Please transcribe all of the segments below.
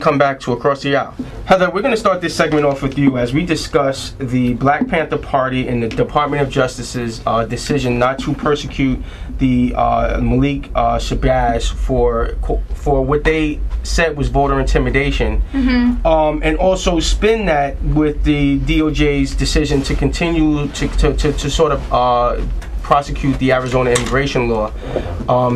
come back to Across the Aisle. Heather, we're going to start this segment off with you as we discuss the Black Panther Party and the Department of Justice's decision not to persecute the Malik Shabazz for what they said was voter intimidation, and also spin that with the DOJ's decision to continue to sort of prosecute the Arizona immigration law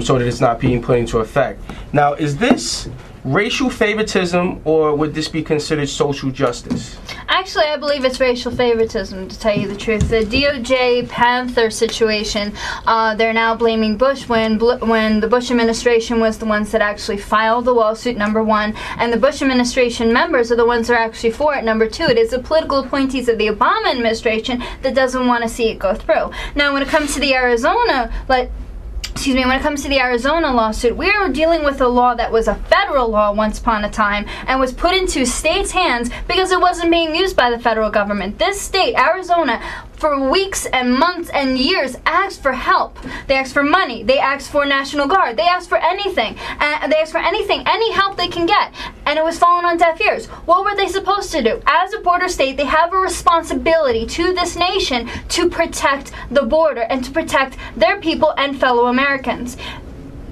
so that it's not being put into effect. Now, is this racial favoritism, or would this be considered social justice? Actually, I believe it's racial favoritism, to tell you the truth. The DOJ Panther situation, they're now blaming Bush when the Bush administration was the ones that actually filed the lawsuit, number one, and the Bush administration members are the ones that are actually for it, number two. It is the political appointees of the Obama administration that doesn't want to see it go through. Now, when it comes to the Arizona, when it comes to the Arizona lawsuit, we are dealing with a law that was a federal law once upon a time and was put into states' hands because it wasn't being used by the federal government. This state, Arizona, for weeks and months and years asked for help. They asked for money. They asked for National Guard. They asked for anything. They asked for anything, any help they can get. And it was falling on deaf ears. What were they supposed to do? As a border state, they have a responsibility to this nation to protect the border and to protect their people and fellow Americans.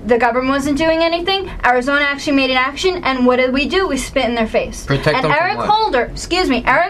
The government wasn't doing anything. Arizona actually made an action, and what did we do? We spit in their face. Protect them Eric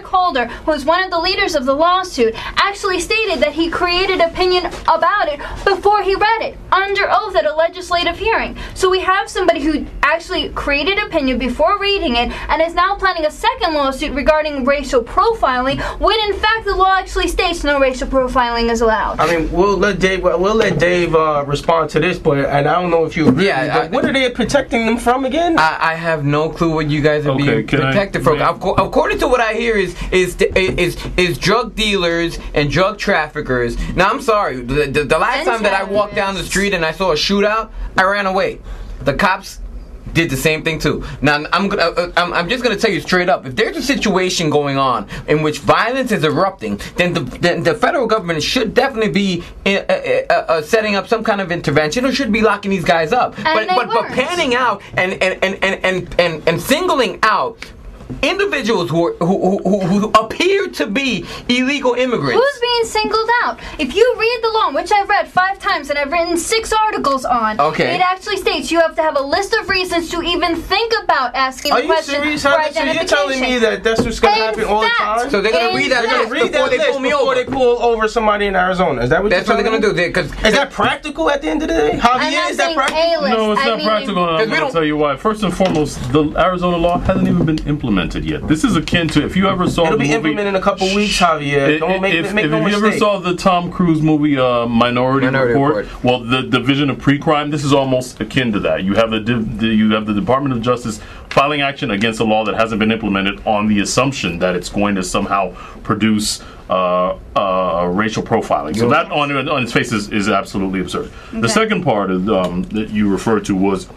Holder, who is one of the leaders of the lawsuit, actually stated that he created opinion about it before he read it, under oath at a legislative hearing. So we have somebody who actually created opinion before reading it, and is now planning a second lawsuit regarding racial profiling, when in fact the law actually states no racial profiling is allowed. I mean, we'll let Dave respond to this, but and I don't know if you agree. Yeah, what are they protecting them from again? I have no clue what you guys are being protected from. According to what I hear, is drug dealers and drug traffickers. Now, I'm sorry. The last time that I walked down the street and I saw a shootout, I ran away. The cops did the same thing too. Now, I'm just gonna tell you straight up. If there's a situation going on in which violence is erupting, then the federal government should definitely be setting up some kind of intervention, or should be locking these guys up. But panning out and singling out individuals who appear to be illegal immigrants. Who's being singled out? If you read the law, which I've read 5 times and I've written 6 articles on, it actually states you have to have a list of reasons to even think about asking the question for identification. Are you serious? So you're telling me that that's what's going to happen all the time? So they're going to read that list before they pull over somebody in Arizona. Is that what that's what they're going to do? Is that practical at the end of the day? Javier, is that practical? No, it's not practical, and I'm going to tell you why. First and foremost, the Arizona law hasn't even been implemented yet. This is akin to, if you ever saw it'll be implemented in a couple weeks, Javier. Don't make no mistake. If you ever saw the Tom Cruise movie Minority Report, well, the Division of Pre-Crime, this is almost akin to that. You have the Department of Justice filing action against a law that hasn't been implemented on the assumption that it's going to somehow produce racial profiling. So that on its face is absolutely absurd. Okay. The second part that you referred to was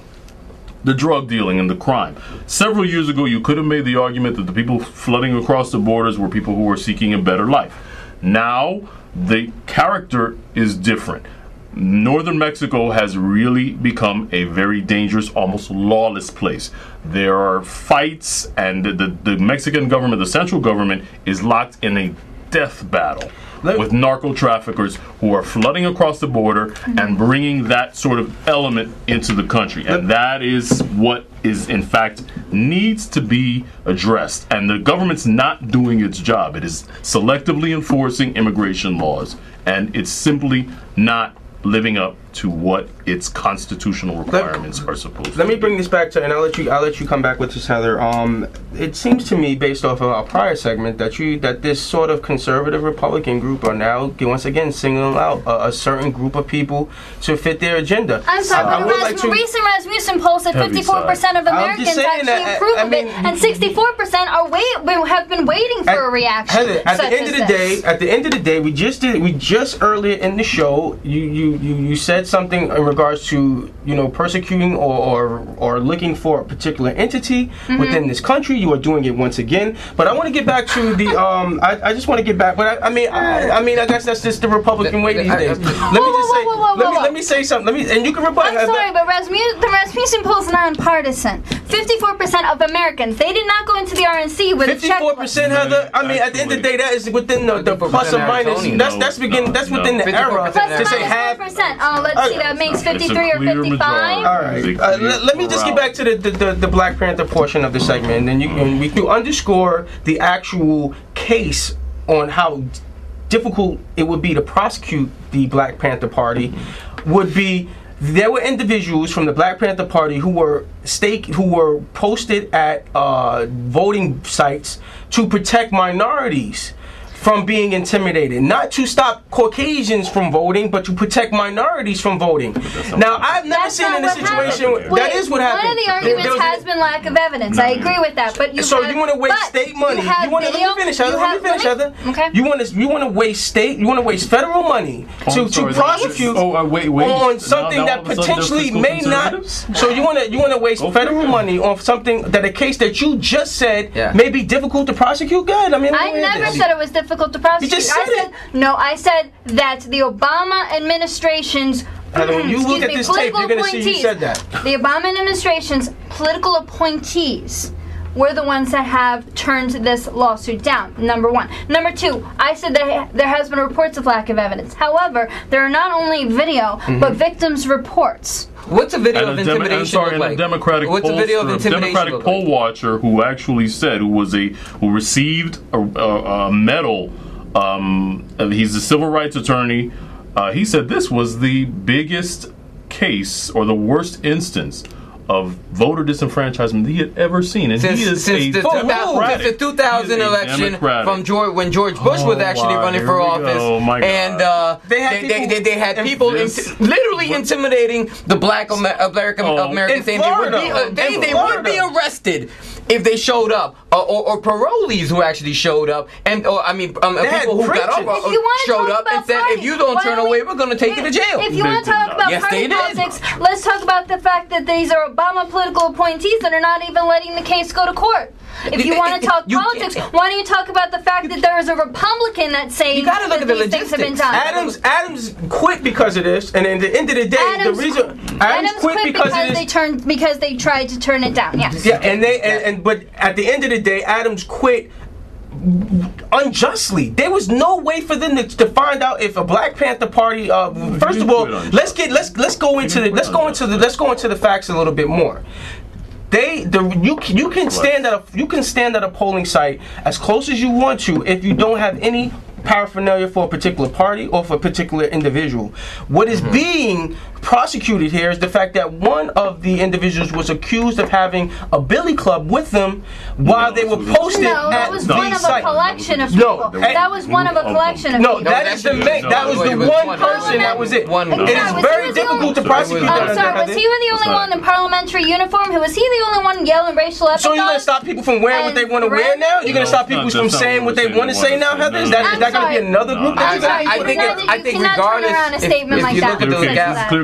the drug dealing and the crime. Several years ago, you could have made the argument that the people flooding across the borders were people who were seeking a better life. Now, the character is different. Northern Mexico has really become a very dangerous, almost lawless place. There are fights, and the Mexican government, the central government, is locked in a death battle with narco traffickers who are flooding across the border and bringing that sort of element into the country. And that is what is, in fact, needs to be addressed. And the government's not doing its job. It is selectively enforcing immigration laws, and it's simply not living up to what its constitutional requirements are supposed to. Let me bring this back to, and I'll let you come back with this, Heather. It seems to me, based off of our prior segment, that this sort of conservative Republican group are now once again singling out a certain group of people to fit their agenda. I'm sorry, but recent Rasmussen poll said 54% of Americans actually approve of it, and 64% have been waiting for a reaction. Heather, at the end of the day, we just earlier in the show, you said something in regards to persecuting or looking for a particular entity within this country. You are doing it once again. But I want to get back to the I just want to get back. But I guess that's just the Republican way these days. Let me say something. And you can rebut. I'm sorry, but the Rasmussen poll is nonpartisan. 54% of Americans, they did not go into the RNC with 54%, Heather. I mean, at the end of the day, that is within the plus or minus. That's within the era. To say half. Let's see, that makes 53 or 55. All right. Let me just get back to the Black Panther portion of the segment, and then we can underscore the actual case on how difficult it would be to prosecute the Black Panther Party. Would be there were individuals from the Black Panther Party who were posted at voting sites to protect minorities from being intimidated, not to stop Caucasians from voting, but to protect minorities from voting. Now, I've never seen in a situation that is what happened. One of the arguments has been lack of evidence. I agree with that, but you want to waste state money? Let me finish, Heather. Okay. You want to waste federal money to prosecute on something that potentially may not. So you want to waste federal money on something that a case that you just said may be difficult to prosecute? Good. I mean, I never said it was difficult to prosecute. You just said it. No, I said that the Obama administration's when you look at this tape, you're going to see you said that. The Obama administration's political appointees were the ones that have turned this lawsuit down, number one. Number two, I said that there has been reports of lack of evidence. However, there are not only video, but victims' reports. What's a video of intimidation look like? What's a video of intimidation Democratic poll watcher who actually said, who received a medal, he's a civil rights attorney, he said this was the biggest case or the worst instance of voter disenfranchisement he had ever seen, and he is since the 2000 election from when George Bush was actually running for office, and they had people literally intimidating the Black Americans, saying they would be arrested if they showed up, or parolees who actually showed up, and people who got up showed up and said, if you don't turn away, we're going to take you to jail. If you want to talk about party politics, let's talk about the fact that these are Obama political appointees that are not even letting the case go to court. If you want to talk politics, why don't you talk about the fact that there is a Republican that's saying that these things have been done? Adams quit because of this, and at the end of the day, the reason Adams quit because they tried to turn it down. Yes. Yeah, but at the end of the day, Adams quit unjustly. There was no way for them to find out if a Black Panther Party. First of all, let's go into the facts a little bit more. You can stand at a polling site as close as you want to if you don't have any paraphernalia for a particular party or for a particular individual. What is being prosecuted here is the fact that one of the individuals was accused of having a billy club with them while they were posted at the site. That was one of a collection of people. That was one of a collection of people. That was the one person. That was it. It is very difficult to prosecute. I'm sorry, was he the only one in parliamentary uniform? Was he the only one yelling racial epithets? So you're going to stop people from wearing what they want to wear now? You're going to stop people from saying what they want to say now, Heather? Is that going to be another group that you guys? I think regardless,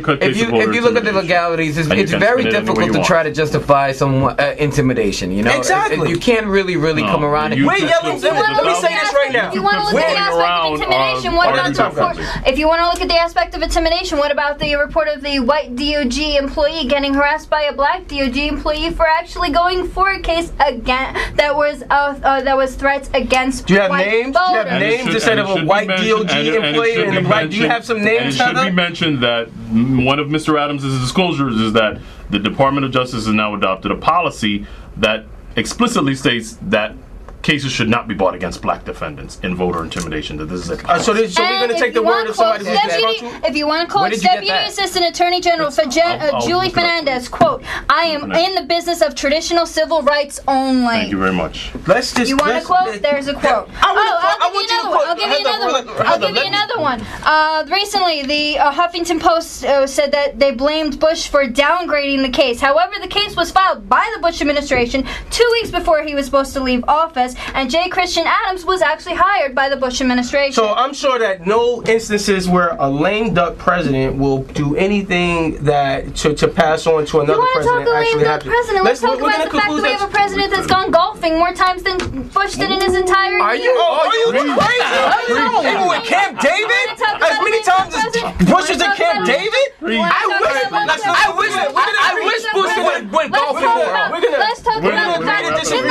if you look at the legalities, it's very difficult to try to justify some intimidation. You know, exactly. You can't really come around it. We're yelling. Let me say this right now. If you want to look at the aspect of intimidation, what about the report? If you want to look at the aspect of intimidation, what about the report of the white DOJ employee getting harassed by a black DOJ employee for actually going for a case again that was threats against? Do you have white names? voters? Do you have names instead of a white DOJ employee and the black? Do you have some names? It should be mentioned that one of Mr. Adams' disclosures is that the Department of Justice has now adopted a policy that explicitly states that cases should not be brought against black defendants in voter intimidation. That this is so we're going to take the word of somebody who's disgruntled? If you want to quote Deputy Assistant Attorney General for Julie Fernandez, quote, "I am in the business of traditional civil rights only." Thank you very much. You want a quote? There's a quote. I'll give you another one. Recently, the Huffington Post said that they blamed Bush for downgrading the case. However, the case was filed by the Bush administration 2 weeks before he was supposed to leave office, and J. Christian Adams was actually hired by the Bush administration. So I'm sure that no instances where a lame duck president will do anything that to pass on to another president actually happens. Let's talk about the fact that we have a president that's gone golfing more times than Bush did in his entire year. Are you crazy? Even with Camp David? As many times as Bush was in Camp David? I wish Bush went golfing more. Shouldn't